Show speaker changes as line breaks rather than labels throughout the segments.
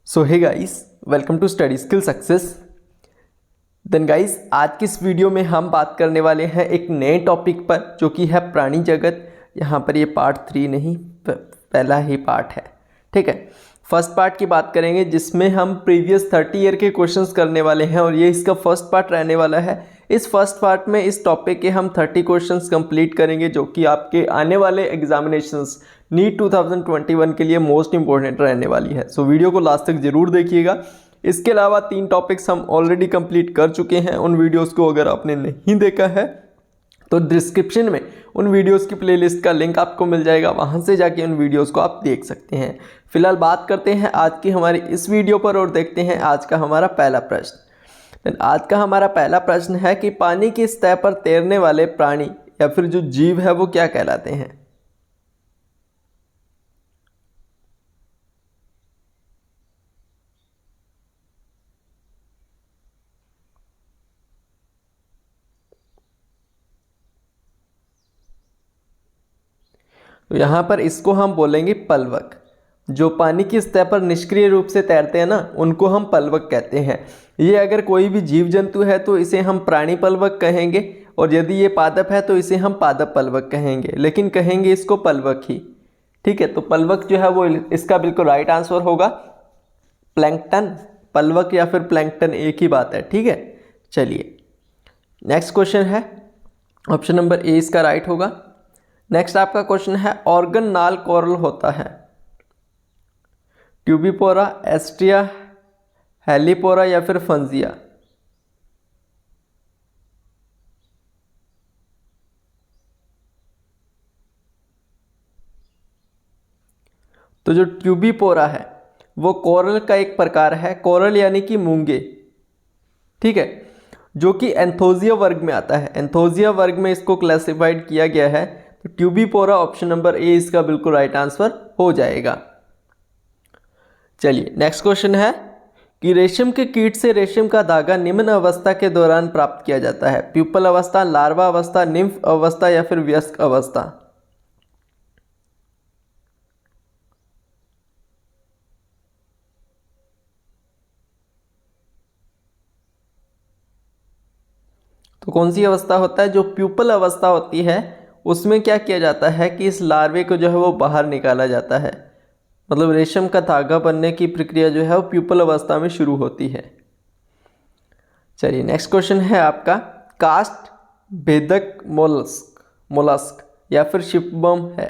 So hey guys, welcome to study skill success. Then guys, आज की इस video में हम बात करने वाले हैं एक नए टॉपिक पर जो कि है प्राणी जगत। यहाँ पर ये पार्ट 3 नहीं, पहला ही पार्ट है। ठीक है, फर्स्ट पार्ट की बात करेंगे जिसमें हम प्रीवियस 30 ईयर के क्वेश्चंस करने वाले हैं और ये इसका फर्स्ट पार्ट रहने वाला है। इस फर्स्ट पार्ट में इस टॉपिक के हम 30 क्वेश्चंस कंप्लीट करेंगे जो कि आपके आने वाले एग्जामिनेशंस नीट 2021 के लिए मोस्ट इंपॉर्टेंट रहने वाली है। सो वीडियो को लास्ट तक जरूर देखिएगा। इसके अलावा 3 टॉपिक्स हम ऑलरेडी कंप्लीट कर चुके हैं। उन वीडियोस को अगर आपने नहीं देखा है तो डिस्क्रिप्शन में उन वीडियोस की प्लेलिस्ट का लिंक आपको मिल जाएगा, वहां से जाके उन वीडियोस को आप देख सकते हैं। फिलहाल बात करते हैं आज की हमारी इस वीडियो पर और देखते हैं आज का हमारा पहला प्रश्न। आज का हमारा पहला प्रश्न है कि पानी की सतह पर तैरने वाले प्राणी या फिर जो जीव है वो क्या कहलाते हैं। तो यहाँ पर इसको हम बोलेंगे पलवक। जो पानी की सतह पर निष्क्रिय रूप से तैरते हैं ना, उनको हम पलवक कहते हैं। ये अगर कोई भी जीव जंतु है तो इसे हम प्राणी पलवक कहेंगे, और यदि ये पादप है तो इसे हम पादप पलवक कहेंगे, लेकिन कहेंगे इसको पलवक ही। ठीक है, तो पलवक जो है वो इसका बिल्कुल राइट आंसर होगा प्लैंकटन। पलवक या फिर प्लैंकटन एक ही बात है। ठीक है, चलिए नेक्स्ट क्वेश्चन है, ऑप्शन नंबर ए इसका राइट होगा। नेक्स्ट आपका क्वेश्चन है, ऑर्गन नाल कोरल होता है ट्यूबिपोरा, एस्ट्रिया, हेलीपोरा या फिर फंजिया। तो जो ट्यूबिपोरा है वो कोरल का एक प्रकार है। कोरल यानी कि मूंगे, ठीक है, जो कि एंथोजिया वर्ग में आता है। एंथोजिया वर्ग में इसको क्लासिफाइड किया गया है। तो ट्यूबिपोरा ऑप्शन नंबर ए इसका बिल्कुल राइट आंसर हो जाएगा। चलिए नेक्स्ट क्वेश्चन है कि रेशम के कीट से रेशम का धागा निम्न अवस्था के दौरान प्राप्त किया जाता है। प्यूपल अवस्था, लार्वा अवस्था, निम्फ अवस्था या फिर वयस्क अवस्था। तो कौन सी अवस्था होता है? जो प्यूपल अवस्था होती है उसमें क्या किया जाता है कि इस लार्वे को जो है वो बाहर निकाला जाता है। मतलब रेशम का धागा बनने की प्रक्रिया जो है वो प्यूपल अवस्था में शुरू होती है। चलिए नेक्स्ट क्वेश्चन है आपका, कास्ट भेदक मोलस्क मोलस्क या फिर शिपबम है।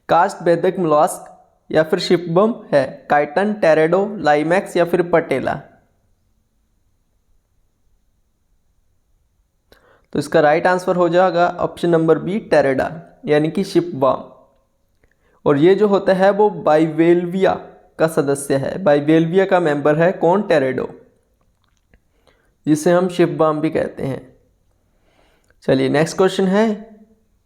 कास्ट भेदक मोलस्क या फिर शिपबम है काइटन, टेरेडो, लाइमैक्स या फिर पटेला। तो इसका राइट आंसर हो जाएगा ऑप्शन नंबर बी, टेरेडा यानी कि शिपबम। और ये जो होता है वो बाइवेल्विया का सदस्य है। बाइवेल्विया का मेंबर है कौन? टेरेडो, जिसे हम शिपबम भी कहते हैं। चलिए नेक्स्ट क्वेश्चन है,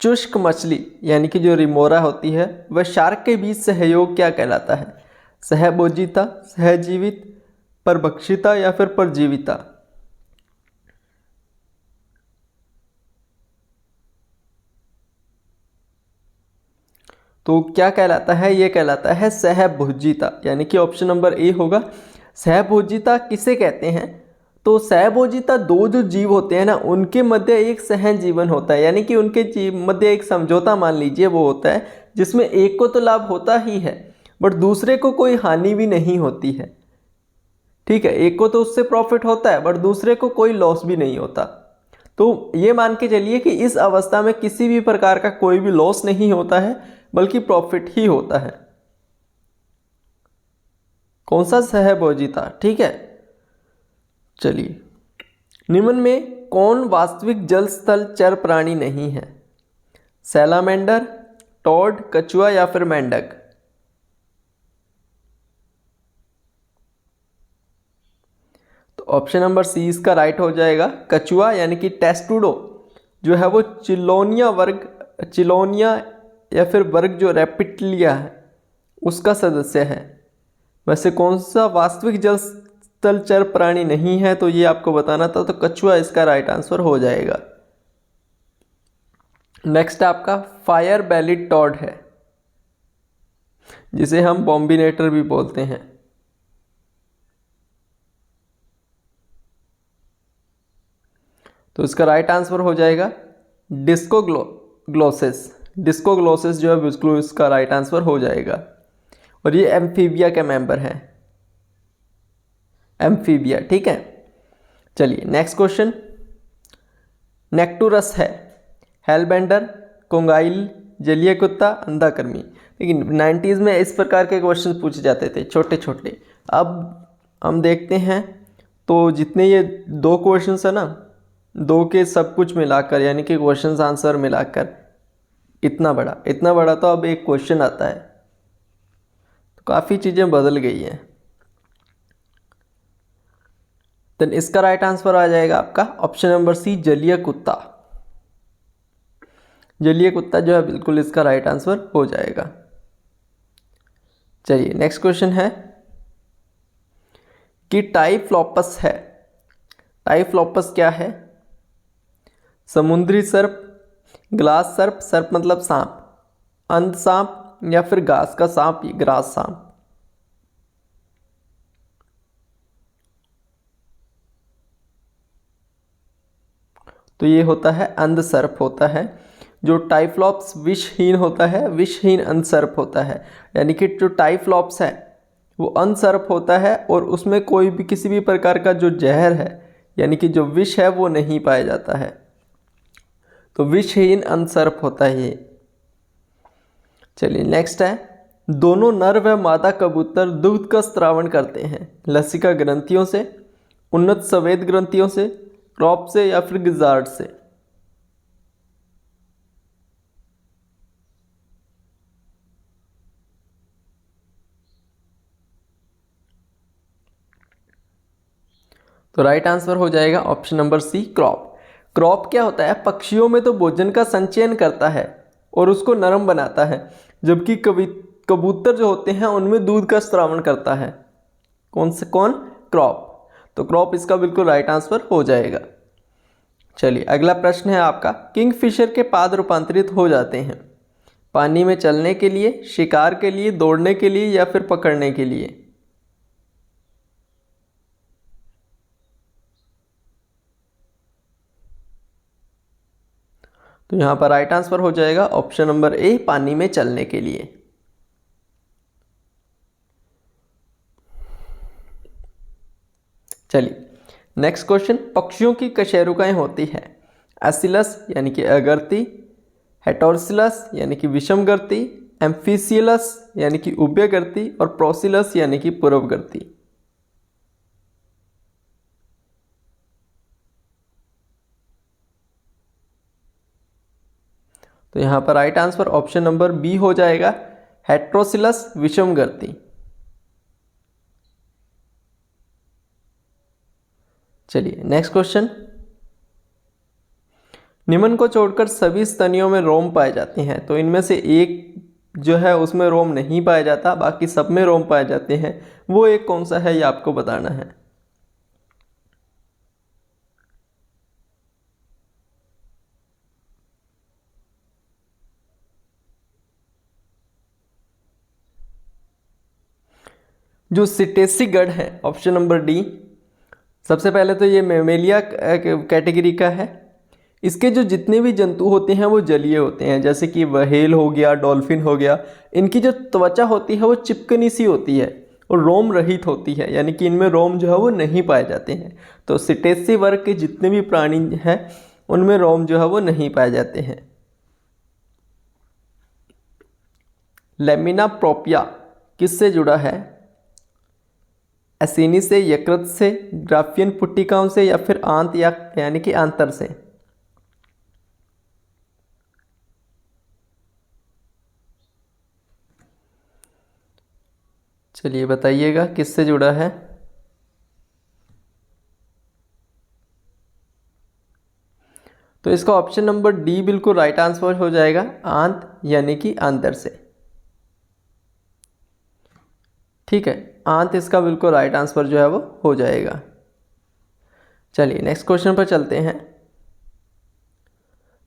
चुस्क मछली यानी कि जो रिमोरा होती है वह शार्क के बीच सहयोग क्या कहलाता है? सहभोजिता, सहजीवित, परभक्षिता या फिर परजीविता। तो क्या कहलाता है? ये कहलाता है सहभोजिता, यानी कि ऑप्शन नंबर ए होगा। सहभोजिता किसे कहते हैं? तो सहभोजिता दो जो जीव होते हैं ना, उनके मध्य एक सहजीवन होता है, यानी कि उनके मध्य एक समझौता मान लीजिए वो होता है, जिसमें एक को तो लाभ होता ही है बट दूसरे को कोई हानि भी नहीं होती है। ठीक है, एक को तो उससे प्रॉफिट होता है बट दूसरे को कोई लॉस भी नहीं होता। तो ये मान के चलिए कि इस अवस्था में किसी भी प्रकार का कोई भी लॉस नहीं होता है बल्कि प्रॉफिट ही होता है। कौन सा? सहभोजिता। ठीक है, चलिए निम्न में कौन वास्तविक जल स्थल चर प्राणी नहीं है? सैलामेंडर, टॉड, कछुआ या फिर मेंढक। तो ऑप्शन नंबर सी इसका राइट हो जाएगा, कछुआ यानी कि टेस्टुडो जो है वो चिलोनिया या फिर वर्ग जो रेप्टिलिया है उसका सदस्य है। वैसे कौन सा वास्तविक जल स्थल चर प्राणी नहीं है तो ये आपको बताना था, तो कछुआ इसका राइट आंसर हो जाएगा। नेक्स्ट आपका फायर बेलिड टॉड है, जिसे हम बॉम्बिनेटर भी बोलते हैं। तो इसका राइट आंसर हो जाएगा डिस्कोग्लोसिस। डिस्कोग्लोसिस जो है बिल्कुल इसका राइट आंसर हो जाएगा। और ये एम्फीबिया के मेंबर हैं, एम्फीबिया। ठीक है, चलिए नेक्स्ट क्वेश्चन। नेक्टुरस है हेलबेंडर, कोंगाइल, जलीय कुत्ता, अंधाकृमि। लेकिन 90s में इस प्रकार के क्वेश्चन पूछे जाते थे छोटे छोटे। अब हम देखते हैं तो जितने ये 2 क्वेश्चन है ना, 2 के सब कुछ मिलाकर यानी कि क्वेश्चन आंसर मिलाकर इतना बड़ा तो अब एक क्वेश्चन आता है। तो काफ़ी चीज़ें बदल गई हैं। देन इसका राइट आंसर आ जाएगा आपका ऑप्शन नंबर सी, जलीय कुत्ता। जलीय कुत्ता जो है बिल्कुल इसका राइट आंसर हो जाएगा। चलिए नेक्स्ट क्वेश्चन है कि टाइफ्लॉपस है। टाइफ्लॉपस क्या है? समुद्री सर्प, ग्लास सर्प, सर्प मतलब सांप, अंध सांप या फिर घास का सांप, ग्रास सांप। तो ये होता है अंध सर्प होता है। जो टाइफ्लॉप्स विषहीन होता है, विषहीन अंध सर्प होता है। यानी कि जो टाइफ्लॉप्स है वो अंध सर्प होता है और उसमें कोई भी किसी भी प्रकार का जो जहर है यानी कि जो विष है वो नहीं पाया जाता है। तो विषहीन अंध सर्प होता है ये। चलिए नेक्स्ट है, दोनों नर व मादा कबूतर दूध का स्त्रावण करते हैं लसिका ग्रंथियों से, उन्नत संवेद ग्रंथियों से, क्रॉप से या फिर गिजार्ड से। तो राइट आंसर हो जाएगा option number C, crop. Crop क्या होता है? पक्षियों में तो भोजन का संचयन करता है और उसको नरम बनाता है, जबकि कबूतर जो होते हैं उनमें दूध का स्त्रावण करता है। कौन? क्रॉप। तो क्रॉप इसका बिल्कुल राइट आंसर हो जाएगा। चलिए अगला प्रश्न है आपका, किंगफिशर के पाद रूपांतरित हो जाते हैं पानी में चलने के लिए, शिकार के लिए, दौड़ने के लिए या फिर पकड़ने के लिए। तो यहां पर राइट आंसर हो जाएगा ऑप्शन नंबर ए, पानी में चलने के लिए। चलिए नेक्स्ट क्वेश्चन, पक्षियों की कशेरुकाएं होती है एसिलस यानी कि अगर्ती, हेटोरसिलस यानी कि विषमगर्ती, एम्फिसियलस यानी कि उभयगर्ती और प्रोसिलस यानी कि पूर्वगर्ती। तो यहां पर right answer option number B हो जाएगा, हेट्रोसिलस विषमगर्ती। चलिए नेक्स्ट क्वेश्चन, निम्न को छोड़कर सभी स्तनियों में रोम पाए जाते हैं। तो इनमें से एक जो है उसमें रोम नहीं पाया जाता, बाकी सब में रोम पाए जाते हैं। वो एक कौन सा है ये आपको बताना है। जो सिटेसीगढ़ है ऑप्शन नंबर डी। सबसे पहले तो ये मेमेलिया कैटेगरी का है। इसके जो जितने भी जंतु होते हैं वो जलीय होते हैं, जैसे कि व्हेल हो गया, डॉल्फिन हो गया। इनकी जो त्वचा होती है वो चिपकनी सी होती है और रोम रहित होती है, यानी कि इनमें रोम जो है वो नहीं पाए जाते हैं। तो सिटेसी वर्ग के जितने भी प्राणी हैं उनमें रोम जो है वो नहीं पाए जाते हैं। लेमिना प्रोपिया किससे जुड़ा है? एसिनी से, यकृत से, ग्राफियन पुट्टिकाओं से या फिर आंत यानी कि आंतर से। चलिए बताइएगा किससे जुड़ा है। तो इसका ऑप्शन नंबर डी बिल्कुल राइट आंसर हो जाएगा, आंत यानी कि आंतर से। ठीक है, आंत इसका बिल्कुल राइट आंसर जो है वो हो जाएगा। चलिए नेक्स्ट क्वेश्चन पर चलते हैं।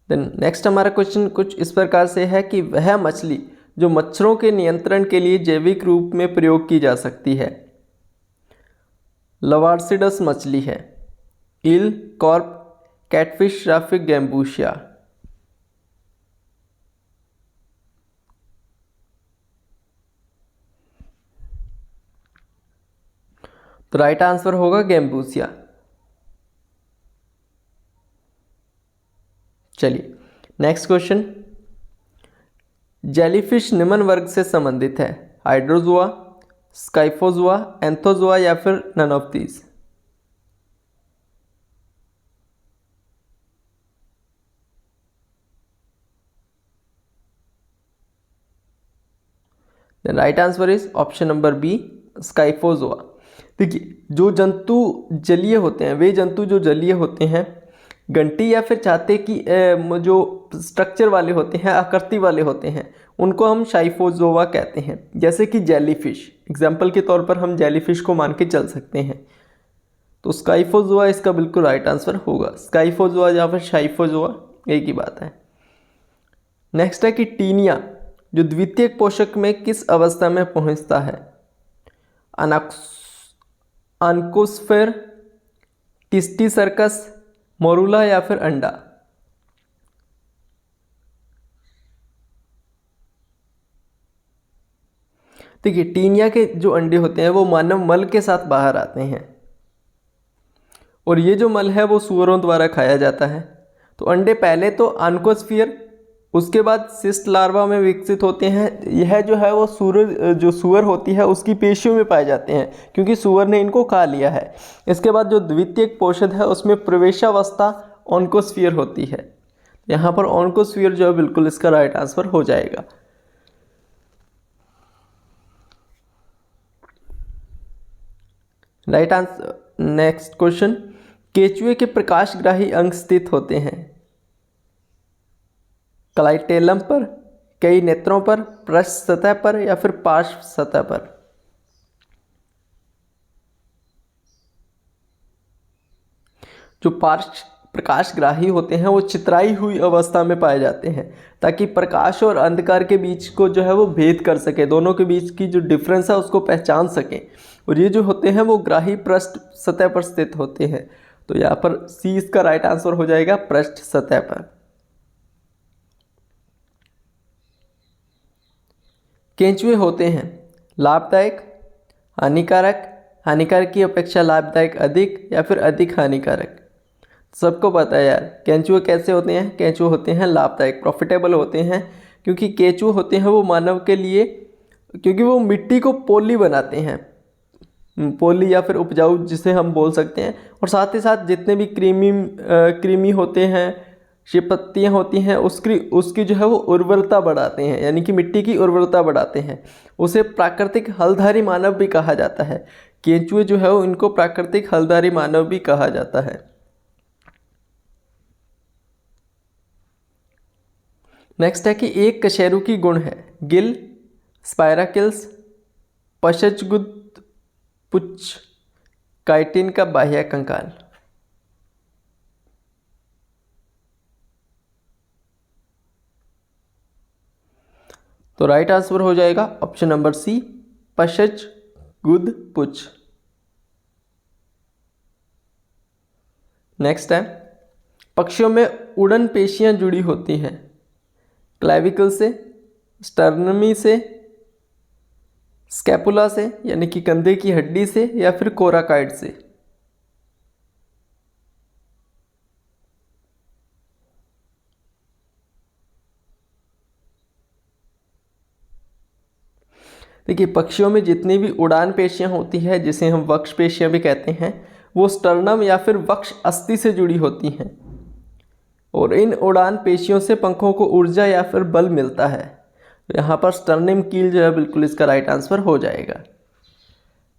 देन नेक्स्ट हमारा क्वेश्चन कुछ इस प्रकार से है कि वह मछली जो मच्छरों के नियंत्रण के लिए जैविक रूप में प्रयोग की जा सकती है। लवार्सिडस मछली है, ईल, कॉर्प, कैटफिश या फिर गैम्बूशिया? तो राइट आंसर होगा गैम्बूसिया। चलिए नेक्स्ट क्वेश्चन। जेलीफिश निम्न वर्ग से संबंधित है? हाइड्रोजोआ, स्काइफोजोआ, एंथोजोआ या फिर none of these? The right answer is option number B, Scyphozoa. देखिए जो जंतु जलीय होते हैं, वे जंतु जो जलीय होते हैं, घंटी या फिर छाते की जो स्ट्रक्चर वाले होते हैं, आकृति वाले होते हैं, उनको हम शाइफोजोआ कहते हैं। जैसे कि जेलीफिश, एग्जाम्पल के तौर पर हम जेलीफिश को मान के चल सकते हैं। तो स्काइफोजोआ इसका बिल्कुल राइट आंसर होगा। स्काइफोजोआ या फिर शाइफोजोआ एक ही बात है। नेक्स्ट है कि टीनिया जो द्वितीयक पोषक में किस अवस्था में पहुंचता है? अनकोस्फेर, टिस्टी सर्कस, मोरूला या फिर अंडा? देखिए टीनिया के जो अंडे होते हैं वो मानव मल के साथ बाहर आते हैं, और ये जो मल है वो सूअरों द्वारा खाया जाता है। तो अंडे पहले तो आनकोस्फियर, उसके बाद सिस्ट लार्वा में विकसित होते हैं। यह जो है वो सूअर होती है उसकी पेशियों में पाए जाते हैं, क्योंकि सूअर ने इनको खा लिया है। इसके बाद जो द्वितीयक पोषक है उसमें प्रवेशावस्था ऑन्कोस्फियर होती है। यहाँ पर ऑन्कोस्फियर जो है बिल्कुल इसका राइट आंसर हो जाएगा। Right answer. Next question. केचुए के प्रकाशग्राही अंग स्थित होते हैं? क्लाइटेलम पर, कई नेत्रों पर, पृष्ठ सतह पर या फिर पार्श्व सतह पर? जो पार्श्व प्रकाशग्राही होते हैं वो चित्राई हुई अवस्था में पाए जाते हैं, ताकि प्रकाश और अंधकार के बीच को जो है वो भेद कर सके, दोनों के बीच की जो डिफरेंस है उसको पहचान सके। और ये जो होते हैं वो ग्राही पृष्ठ सतह पर स्थित होते हैं। तो यहाँ पर सी इसका राइट आंसर हो जाएगा, पृष्ठ सतह पर। केंचुए होते हैं लाभदायक, हानिकारक, हानिकारक की अपेक्षा लाभदायक अधिक या फिर अधिक हानिकारक? सबको पता है यार केंचुए कैसे होते हैं। केंचुए होते हैं लाभदायक, प्रॉफिटेबल होते हैं, क्योंकि केंचुए होते हैं वो मानव के लिए, क्योंकि वो मिट्टी को पोली बनाते हैं, पोली या फिर उपजाऊ जिसे हम बोल सकते हैं। और साथ ही साथ जितने भी कृमि होते हैं, पत्तियाँ होती हैं, उसकी जो है वो उर्वरता बढ़ाते हैं, यानी कि मिट्टी की उर्वरता बढ़ाते हैं। उसे प्राकृतिक हलधारी मानव भी कहा जाता है। केंचुए जो है वो इनको प्राकृतिक हलधारी मानव भी कहा जाता है। नेक्स्ट है कि एक कशेरुकी गुण है? गिल, स्पायराकिल्स, पशचगुद पुच्छ, काइटिन का बाह्य कंकाल? तो राइट आंसर हो जाएगा ऑप्शन नंबर सी, पशचगुद पुच्छ। नेक्स्ट है, पक्षियों में उड़न पेशियां जुड़ी होती हैं? क्लेविकल से, स्टर्नमी से, स्कैपुला से यानी कि कंधे की हड्डी से, या फिर कोराकाइड से? देखिए पक्षियों में जितनी भी उड़ान पेशियां होती है, जिसे हम वक्ष पेशियां भी कहते हैं, वो स्टर्नम या फिर वक्ष अस्थि से जुड़ी होती हैं, और इन उड़ान पेशियों से पंखों को ऊर्जा या फिर बल मिलता है। तो यहाँ पर स्टर्निम कील जो है बिल्कुल इसका राइट आंसर हो जाएगा।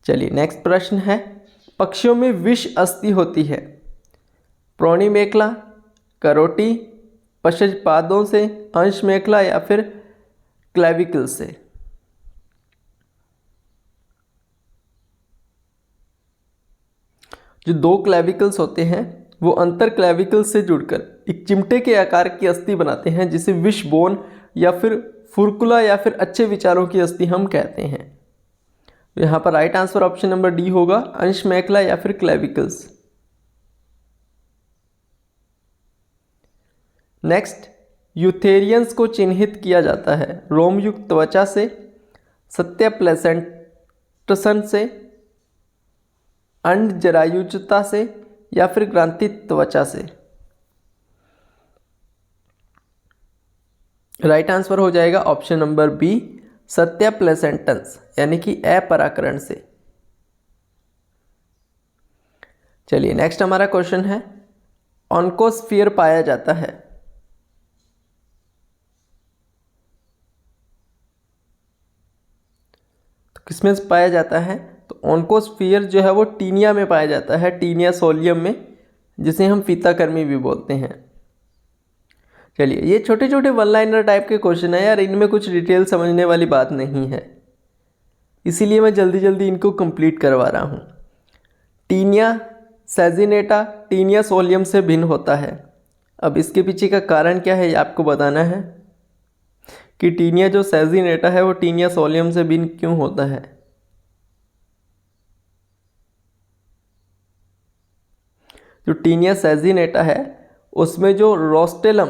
चलिए नेक्स्ट प्रश्न है, पक्षियों में विष अस्थि होती है? प्रोनी मेखला, करोटी, पशज पादों से, अंश मेखला या फिर क्लेविकल से? जो दो क्लेविकल्स होते हैं वो अंतर क्लेविकल से जुड़कर एक चिमटे के आकार की अस्थि बनाते हैं, जिसे विश बोन या फिर फुरकुला या फिर अच्छे विचारों की अस्थि हम कहते हैं। तो यहाँ पर right answer option number D होगा, अंश मेखला या फिर क्लेविकल्स। नेक्स्ट, यूथेरियंस को चिन्हित किया जाता है रोम युक्त त्वचा से, सत्य प्लेसेंटसन से, अंड जरायुजता से या फिर ग्रांथित त्वचा से। राइट आंसर हो जाएगा ऑप्शन नंबर बी, सत्य प्लेसेंटस यानी कि अपराकरण से। चलिए नेक्स्ट हमारा क्वेश्चन है, ऑन्कोस्फीयर पाया जाता है तो किसमें पाया जाता है? तो ऑन्कोस्फीयर जो है वो टीनिया में पाया जाता है, टीनिया सोलियम में, जिसे हम फीताकर्मी भी बोलते हैं। चलिए, ये छोटे छोटे वन लाइनर टाइप के क्वेश्चन है यार, इनमें कुछ डिटेल समझने वाली बात नहीं है, इसीलिए मैं जल्दी जल्दी इनको कंप्लीट करवा रहा हूँ। टीनिया सेजिनेटा टीनिया सोलियम से भिन्न होता है। अब इसके पीछे का कारण क्या है ये आपको बताना है कि टीनिया जो सेजिनेटा है वो टीनिया सोलियम से भिन्न क्यों होता है। जो टीनिया सेजिनेटा है उसमें जो रोस्टेलम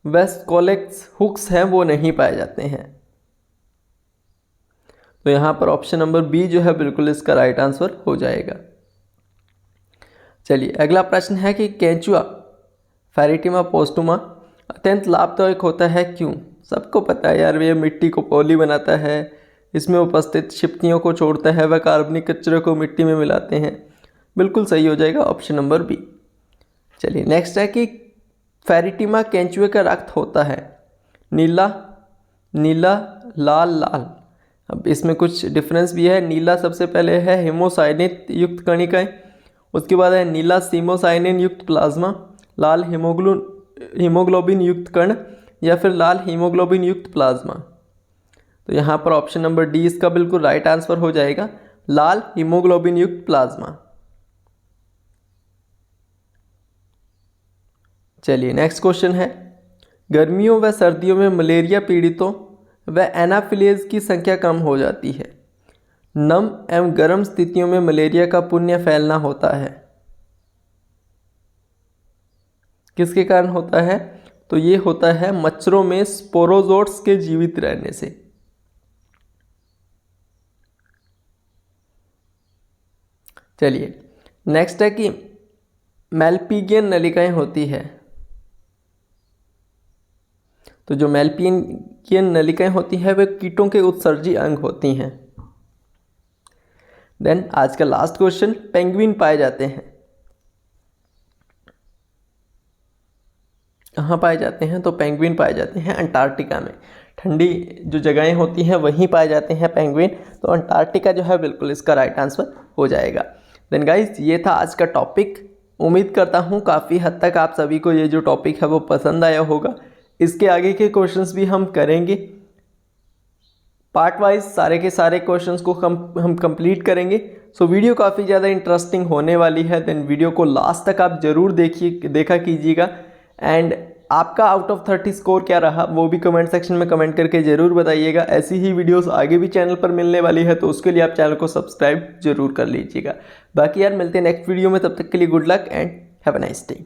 व स्कोलेक्स हुक्स हैं वो नहीं पाए जाते हैं। तो यहाँ पर ऑप्शन नंबर बी जो है बिल्कुल इसका राइट आंसर हो जाएगा। चलिए अगला प्रश्न है कि केंचुआ फेरिटिमा पोस्टुमा अत्यंत लाभदायक होता है क्यों? सबको पता है यार, ये मिट्टी को पॉली बनाता है, इसमें उपस्थित छिपकियों को छोड़ता है, वह कार्बनिक कचरे को मिट्टी में मिलाते हैं। बिल्कुल सही हो जाएगा ऑप्शन नंबर बी। चलिए नेक्स्ट है कि फेरिटिमा केंचुए का रक्त होता है नीला, नीला, लाल, लाल। अब इसमें कुछ डिफरेंस भी है। नीला सबसे पहले है हिमोसाइनिन युक्त कणिकाएं, उसके बाद है नीला सीमोसाइनिन युक्त प्लाज्मा, लाल हीमोग्लोबिन युक्त कण या फिर लाल हीमोग्लोबिन युक्त प्लाज्मा। तो यहाँ पर ऑप्शन नंबर डी इसका बिल्कुल राइट आंसर हो जाएगा, लाल हीमोग्लोबिन युक्त प्लाज्मा। चलिए नेक्स्ट क्वेश्चन है, गर्मियों व सर्दियों में मलेरिया पीड़ितों व एनाफिलीज की संख्या कम हो जाती है। नम एवं गर्म स्थितियों में मलेरिया का पुण्य फैलना होता है, किसके कारण होता है? तो ये होता है मच्छरों में स्पोरोजोट्स के जीवित रहने से। चलिए नेक्स्ट है कि मैल्पीगियन नलिकाएं होती है। तो जो मैल्पीगियन नलिकाएं होती है वे कीटों के उत्सर्जी अंग होती हैं। देन आज का लास्ट क्वेश्चन, पेंगुइन पाए जाते हैं कहाँ पाए जाते हैं? तो पेंगुइन पाए जाते हैं अंटार्कटिका में, ठंडी जो जगहें होती हैं वहीं पाए जाते हैं पेंगुइन। तो अंटार्कटिका जो है बिल्कुल इसका राइट आंसर हो जाएगा। देन गाइज ये था आज का टॉपिक। उम्मीद करता हूँ काफ़ी हद तक आप सभी को ये जो टॉपिक है वो पसंद आया होगा। इसके आगे के क्वेश्चंस भी हम करेंगे, पार्ट वाइज सारे के सारे क्वेश्चंस को हम कंप्लीट करेंगे। सो वीडियो काफ़ी ज़्यादा इंटरेस्टिंग होने वाली है। देन वीडियो को लास्ट तक आप ज़रूर देखा कीजिएगा। एंड आपका आउट ऑफ 30 स्कोर क्या रहा वो भी कमेंट सेक्शन में कमेंट करके ज़रूर बताइएगा। ऐसी ही वीडियोस आगे भी चैनल पर मिलने वाली है, तो उसके लिए आप चैनल को सब्सक्राइब जरूर कर लीजिएगा। बाकी यार मिलते हैं नेक्स्ट वीडियो में, तब तक के लिए good luck and have a nice day.